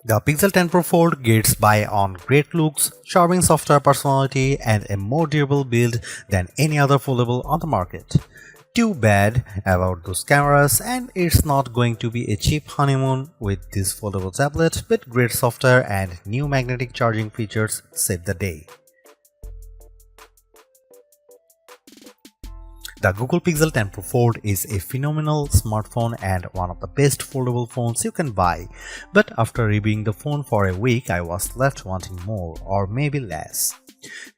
The Pixel 10 Pro Fold gets by on great looks, charming software personality, and a more durable build than any other foldable on the market. Too bad about those cameras, and it's not going to be a cheap honeymoon with this foldable tablet, but great software and new magnetic charging features save the day. The Google Pixel 10 Pro Fold is a phenomenal smartphone and one of the best foldable phones you can buy, but after reviewing the phone for a week I was left wanting more or maybe less.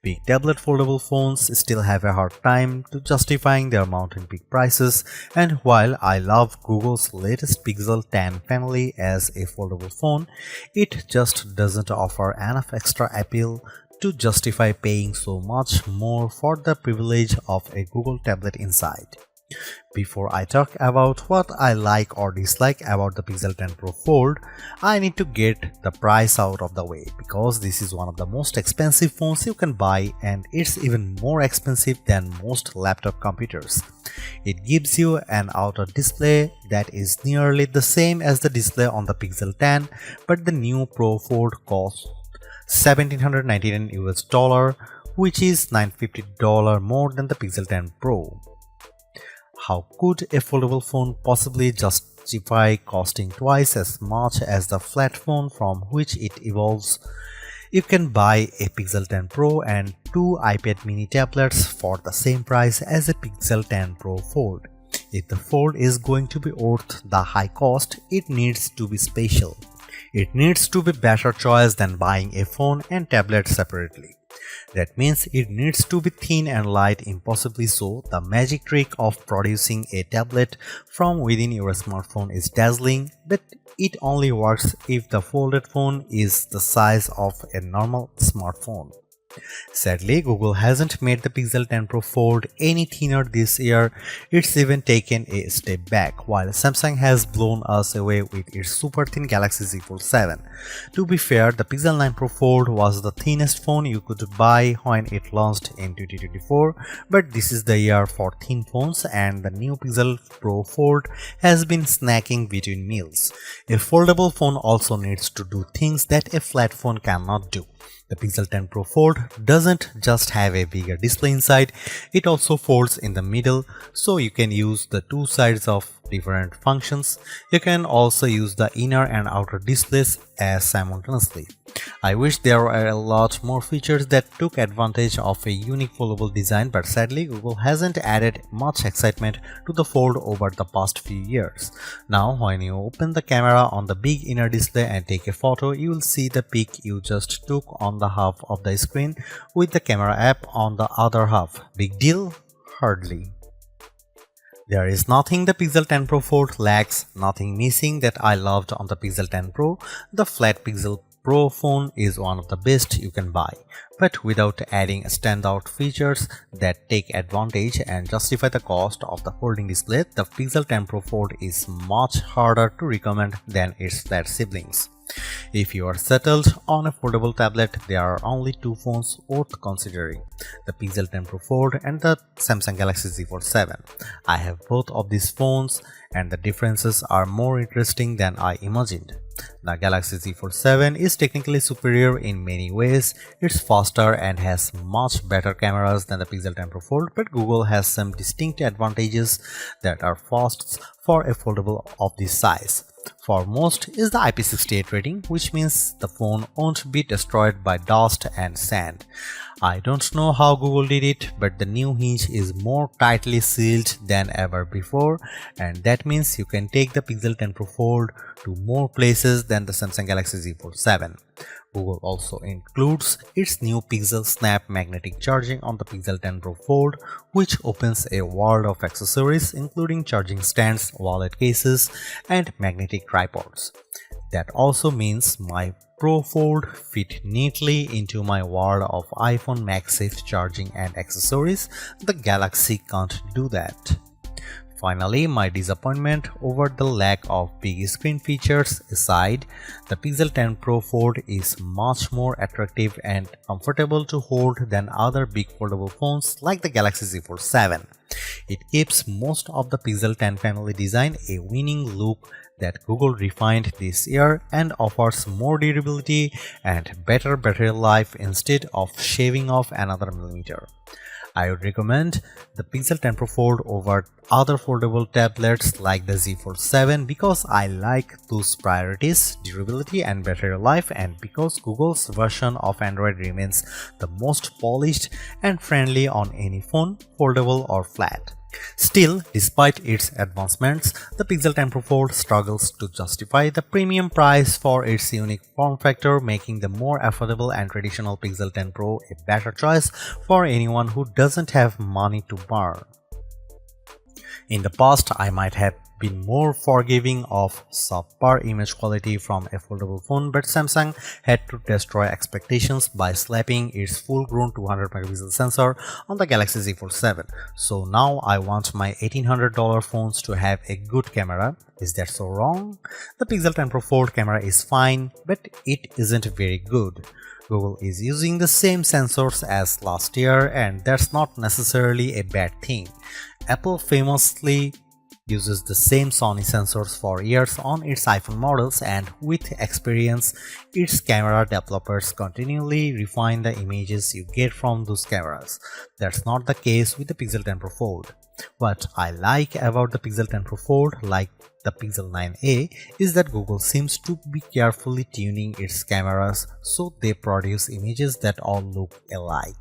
Big tablet foldable phones still have a hard time to justifying their mountain peak prices, and while I love Google's latest Pixel 10 family as a foldable phone, it just doesn't offer enough extra appeal to justify paying so much more for the privilege of a Google tablet inside. Before I talk about what I like or dislike about the Pixel 10 Pro Fold, I need to get the price out of the way because this is one of the most expensive phones you can buy, and it's even more expensive than most laptop computers. It gives you an outer display that is nearly the same as the display on the Pixel 10, but the new Pro Fold costs $1,799 US, which is $950 more than the Pixel 10 Pro. How could a foldable phone possibly justify costing twice as much as the flat phone from which it evolves? You can buy a Pixel 10 Pro and two iPad mini tablets for the same price as a Pixel 10 Pro Fold. If the Fold is going to be worth the high cost, it needs to be special. It needs to be better choice than buying a phone and tablet separately. That means it needs to be thin and light, impossibly so. The magic trick of producing a tablet from within your smartphone is dazzling, but it only works if the folded phone is the size of a normal smartphone. Sadly, Google hasn't made the Pixel 10 Pro Fold any thinner this year. It's even taken a step back, while Samsung has blown us away with its super thin Galaxy Z Fold 7. To be fair, the Pixel 9 Pro Fold was the thinnest phone you could buy when it launched in 2024, but this is the year for thin phones, and the new Pixel Pro Fold has been snacking between meals. A foldable phone also needs to do things that a flat phone cannot do. The Pixel 10 Pro Fold doesn't just have a bigger display inside, it also folds in the middle, so you can use the two sides of different functions. You can also use the inner and outer displays as simultaneously. I wish there were a lot more features that took advantage of a unique foldable design, but sadly Google hasn't added much excitement to the Fold over the past few years. Now when you open the camera on the big inner display and take a photo, you will see the pic you just took on the half of the screen with the camera app on the other half. Big deal? Hardly. There is nothing the Pixel 10 Pro Fold lacks, nothing missing that I loved on the Pixel 10 Pro. The flat Pixel Pro phone is one of the best you can buy, but without adding standout features that take advantage and justify the cost of the folding display, the Pixel 10 Pro Fold is much harder to recommend than its flat siblings. If you are settled on a foldable tablet, there are only two phones worth considering: the Pixel 10 Pro Fold and the Samsung Galaxy Z Fold 7. I have both of these phones, and the differences are more interesting than I imagined. The Galaxy Z Fold 7 is technically superior in many ways. It's faster and has much better cameras than the Pixel 10 Pro Fold, but Google has some distinct advantages that are firsts for a foldable of this size. Foremost is the IP68 rating, which means the phone won't be destroyed by dust and sand. I don't know how Google did it, but the new hinge is more tightly sealed than ever before, and that means you can take the Pixel 10 Pro Fold to more places than the Samsung Galaxy Z Fold 7. Google also includes its new PixelSnap magnetic charging on the Pixel 10 Pro Fold, which opens a world of accessories including charging stands, wallet cases, and magnetic tripods. That also means my Pro Fold fit neatly into my world of iPhone MagSafe charging and accessories. The Galaxy can't do that. Finally, my disappointment over the lack of big screen features aside, the Pixel 10 Pro Fold is much more attractive and comfortable to hold than other big foldable phones like the Galaxy Z Fold 7. It keeps most of the Pixel 10 family design a winning look that Google refined this year and offers more durability and better battery life instead of shaving off another millimeter. I would recommend the Pixel 10 Pro Fold over other foldable tablets like the Z Fold 7 because I like those priorities, durability and battery life, and because Google's version of Android remains the most polished and friendly on any phone, foldable or flat. Still, despite its advancements, the Pixel 10 Pro Fold struggles to justify the premium price for its unique form factor, making the more affordable and traditional Pixel 10 Pro a better choice for anyone who doesn't have money to burn. In the past, I might have been more forgiving of subpar image quality from a foldable phone, but Samsung had to destroy expectations by slapping its full-grown 200 megapixel sensor on the Galaxy Z Fold 7. So now I want my $1,800 phones to have a good camera. Is that so wrong? The Pixel 10 Pro Fold camera is fine, but it isn't very good. Google is using the same sensors as last year, and that's not necessarily a bad thing. Apple famously uses the same Sony sensors for years on its iPhone models, and with experience, its camera developers continually refine the images you get from those cameras. That's not the case with the Pixel 10 Pro Fold. What I like about the Pixel 10 Pro Fold, like the Pixel 9a, is that Google seems to be carefully tuning its cameras so they produce images that all look alike.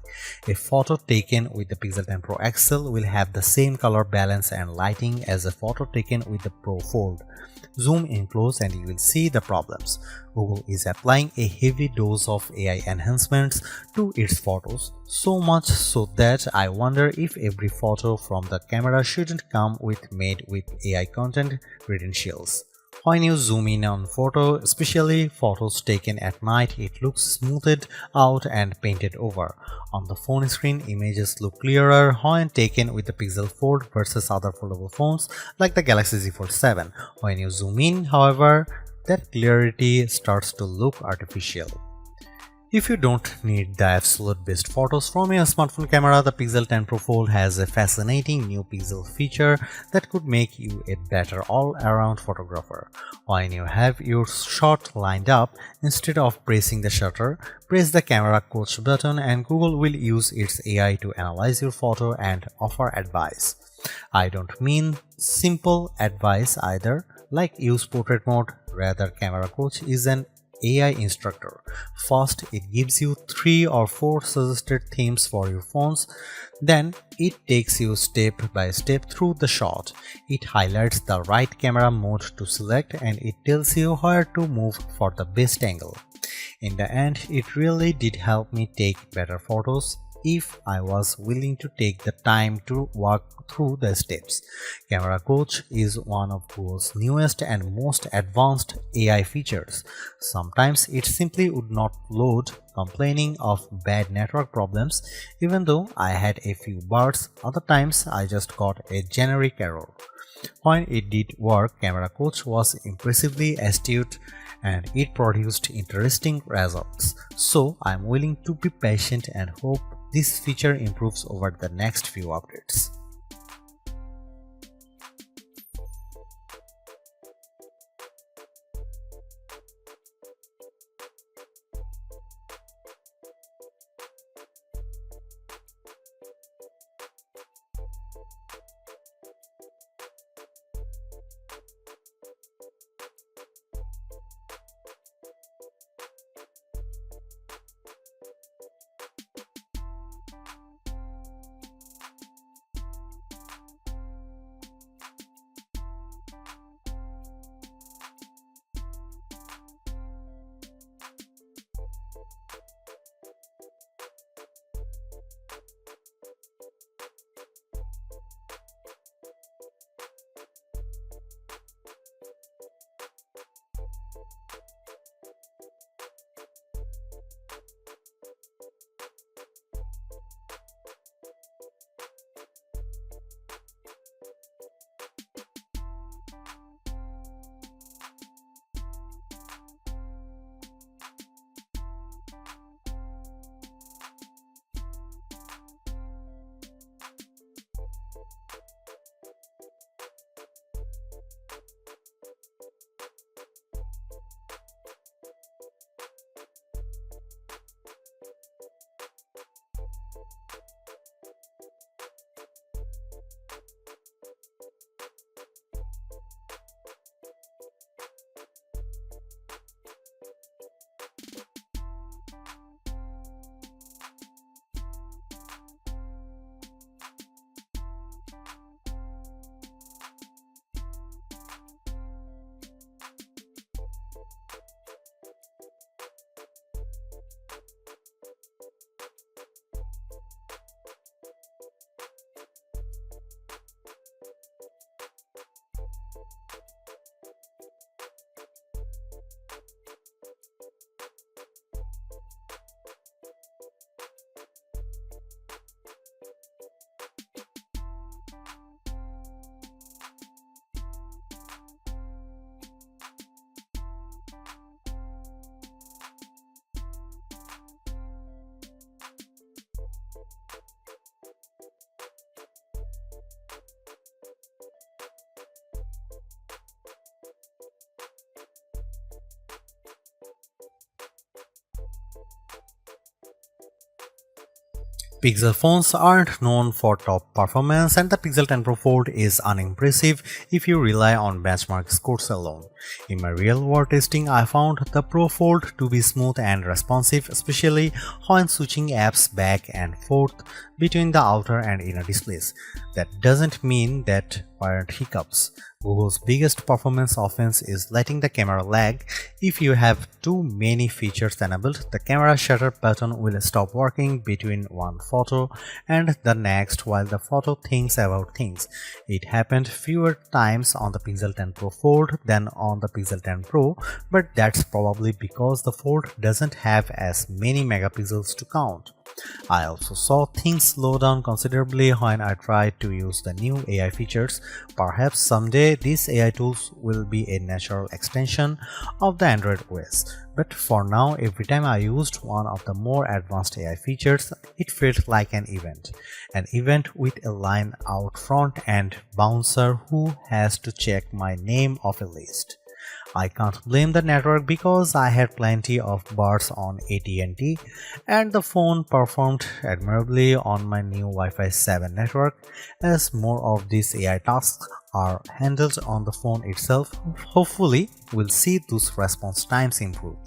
A photo taken with the Pixel 10 Pro XL will have the same color balance and lighting as a photo taken with the Pro Fold. Zoom in close and you will see the problems. Google is applying a heavy dose of AI enhancements to its photos, so much so that I wonder if every photo from the camera shouldn't come made with AI content credentials. When you zoom in on photo, especially photos taken at night, it looks smoothed out and painted over. On the phone screen, images look clearer when taken with the Pixel Fold versus other foldable phones like the Galaxy Z Fold 7. When you zoom in, however, that clarity starts to look artificial. If you don't need the absolute best photos from your smartphone camera, the Pixel 10 Pro Fold has a fascinating new pixel feature that could make you a better all-around photographer. When you have your shot lined up, instead of pressing the shutter, press the camera coach button and Google will use its AI to analyze your photo and offer advice. I don't mean simple advice either, like use portrait mode. Rather, camera coach is an AI instructor. First, it gives you 3 or 4 suggested themes for your phones. Then, it takes you step by step through the shot. It highlights the right camera mode to select and it tells you where to move for the best angle. In the end, it really did help me take better photos if I was willing to take the time to walk through the steps. Camera Coach is one of Google's newest and most advanced AI features. Sometimes it simply would not load, complaining of bad network problems, even though I had a few bars. Other times I just got a generic error. When it did work, Camera Coach was impressively astute and it produced interesting results. So I'm willing to be patient and hope this feature improves over the next few updates. Pixel phones aren't known for top performance, and the Pixel 10 Pro Fold is unimpressive if you rely on benchmark scores alone. In my real-world testing, I found the Pro Fold to be smooth and responsive, especially when switching apps back and forth between the outer and inner displays. That doesn't mean that weren't hiccups. Google's biggest performance offense is letting the camera lag. If you have too many features enabled, the camera shutter button will stop working between one photo and the next while the photo thinks about things. It happened fewer times on the Pixel 10 Pro Fold than on the Pixel 10 Pro, but that's probably because the Fold doesn't have as many megapixels to count. I also saw things slow down considerably when I tried to use the new AI features. Perhaps someday these AI tools will be a natural extension of the Android OS. But for now, every time I used one of the more advanced AI features, it felt like an event. An event with a line out front and bouncer who has to check my name off a list. I can't blame the network because I had plenty of bars on AT&T and the phone performed admirably on my new Wi-Fi 7 network. As more of these AI tasks are handled on the phone itself, hopefully we'll see those response times improve.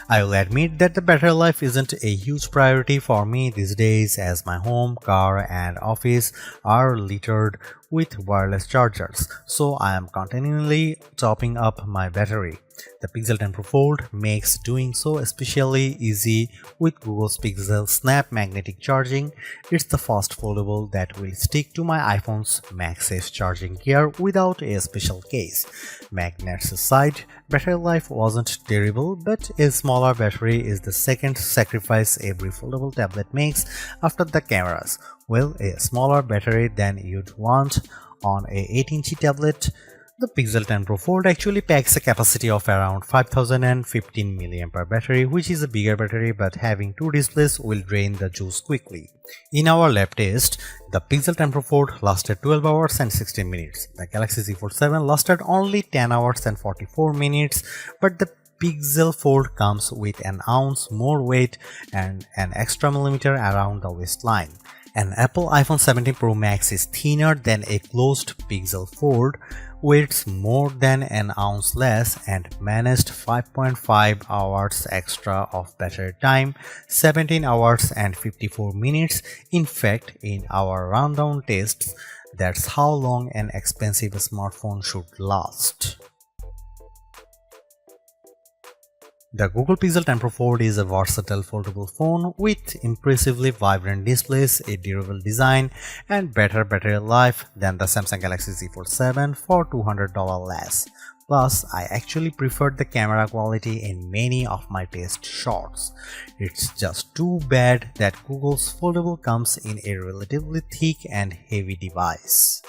I will admit that the battery life isn't a huge priority for me these days, as my home, car and office are littered with wireless chargers, so I am continually topping up my battery. The Pixel 10 Pro Fold makes doing so especially easy with Google's PixelSnap magnetic charging. It's the first foldable that will stick to my iPhone's MagSafe charging gear without a special case. Magnets aside, battery life wasn't terrible, but a smaller battery is the second sacrifice every foldable tablet makes after the cameras. Well, a smaller battery than you'd want on a 8-inch tablet. The Pixel 10 Pro Fold actually packs a capacity of around 5015 mAh battery, which is a bigger battery, but having two displays will drain the juice quickly. In our lab test, the Pixel 10 Pro Fold lasted 12 hours and 16 minutes. The Galaxy Z Fold 7 lasted only 10 hours and 44 minutes, but the Pixel Fold comes with an ounce more weight and an extra millimeter around the waistline. An Apple iPhone 17 Pro Max is thinner than a closed Pixel Fold, weighs more than an ounce less and managed 5.5 hours extra of battery time, 17 hours and 54 minutes. In fact, in our rundown tests, that's how long an expensive smartphone should last. The Google Pixel 10 Pro Fold is a versatile foldable phone with impressively vibrant displays, a durable design, and better battery life than the Samsung Galaxy Z Fold 7 for $200 less. Plus, I actually preferred the camera quality in many of my test shots. It's just too bad that Google's foldable comes in a relatively thick and heavy device.